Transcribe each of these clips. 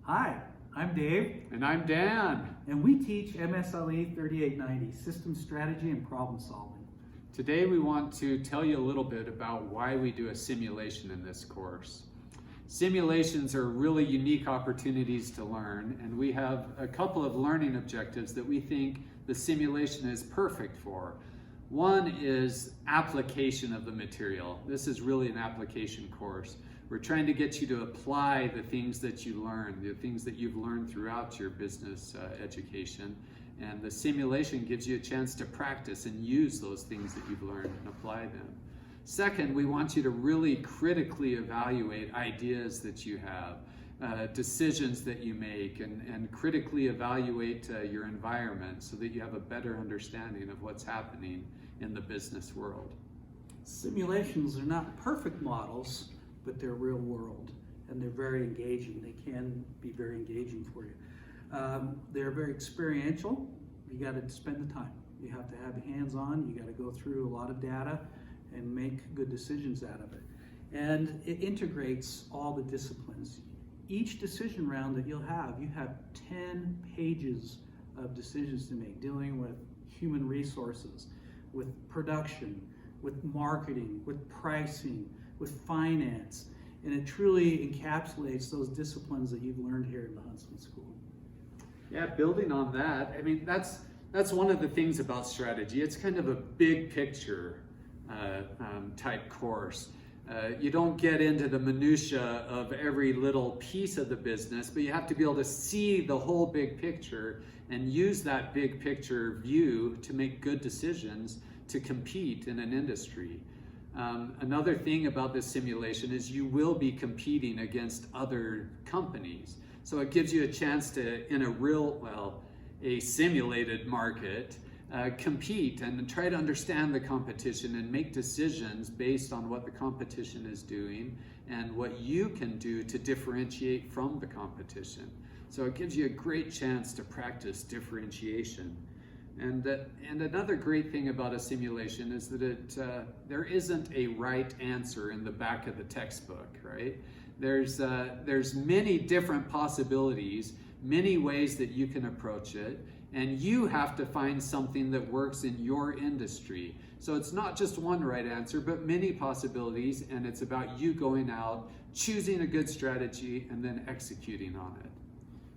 Hi, I'm Dave. And I'm Dan. And we teach MSLE 3890, System Strategy and Problem Solving. Today we want to tell you a little bit about why we do a simulation in this course. Simulations are really unique opportunities to learn, and we have a couple of learning objectives that we think the simulation is perfect for. One is application of the material. This is really an application course. We're trying to get you to apply the things that you learn, the things that you've learned throughout your business education. And the simulation gives you a chance to practice and use those things that you've learned and apply them. Second, we want you to really critically evaluate ideas that you have, decisions that you make, and critically evaluate your environment so that you have a better understanding of what's happening in the business world. Simulations are not perfect models, but they're real world, and they're very engaging. They can be very engaging for you. They're very experiential. You got to spend the time. You have to have hands-on. You got to go through a lot of data and make good decisions out of it. And it integrates all the disciplines. Each decision round that you have 10 pages of decisions to make, dealing with human resources, with production, with marketing, with pricing, with finance. And it truly encapsulates those disciplines that you've learned here in the Huntsman School. Yeah, building on that, I mean, that's one of the things about strategy. It's kind of a big picture type course. You don't get into the minutia of every little piece of the business, but you have to be able to see the whole big picture and use that big picture view to make good decisions to compete in an industry. Another thing about this simulation is you will be competing against other companies. So it gives you a chance to, in a simulated market, compete and try to understand the competition and make decisions based on what the competition is doing and what you can do to differentiate from the competition. So it gives you a great chance to practice differentiation. And another great thing about a simulation is that there isn't a right answer in the back of the textbook, right? There's many different possibilities, many ways that you can approach it, and you have to find something that works in your industry. So it's not just one right answer, but many possibilities, and it's about you going out, choosing a good strategy, and then executing on it.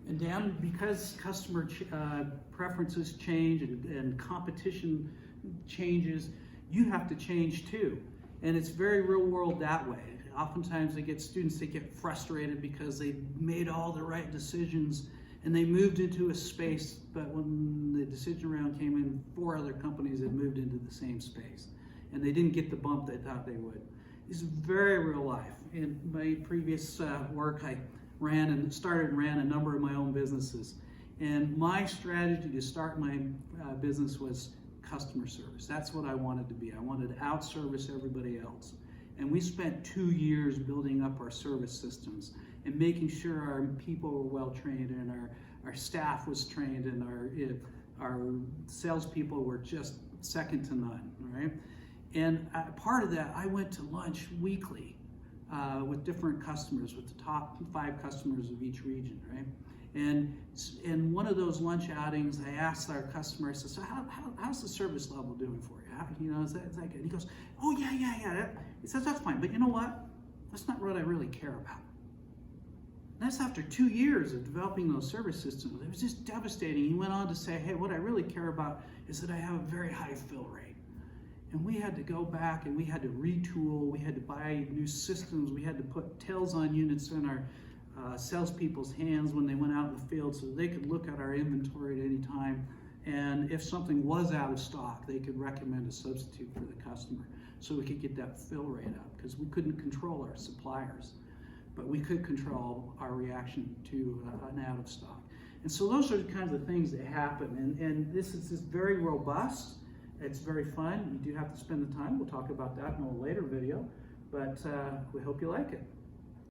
And Dan, because customer preferences change and competition changes, you have to change too. And it's very real world that way. Oftentimes they get students that get frustrated because they made all the right decisions and they moved into a space, but when the decision round came in, 4 other companies had moved into the same space and they didn't get the bump they thought they would. This is very real life. In my previous work, I ran a number of my own businesses. And my strategy to start my business was customer service. That's what I wanted to be. I wanted to outservice everybody else. And we spent 2 years building up our service systems and making sure our people were well trained and our staff was trained and our salespeople were just second to none, right? And part of that, I went to lunch weekly with different customers, with the top 5 customers of each region, right? And in one of those lunch outings, I asked our customer, I said, so how's the service level doing for you? Is that good? He goes, oh yeah. He says, that's fine, but you know what? That's not what I really care about. And that's after 2 years of developing those service systems. It was just devastating. He went on to say, hey, what I really care about is that I have a very high fill rate. And we had to go back and we had to retool, we had to buy new systems, we had to put tails on units in our salespeople's hands when they went out in the field so they could look at our inventory at any time. And if something was out of stock, they could recommend a substitute for the customer so we could get that fill rate up, because we couldn't control our suppliers, but we could control our reaction to an out of stock. And so those are the kinds of things that happen. And this is just very robust. It's very fun. You do have to spend the time. We'll talk about that in a later video, but we hope you like it.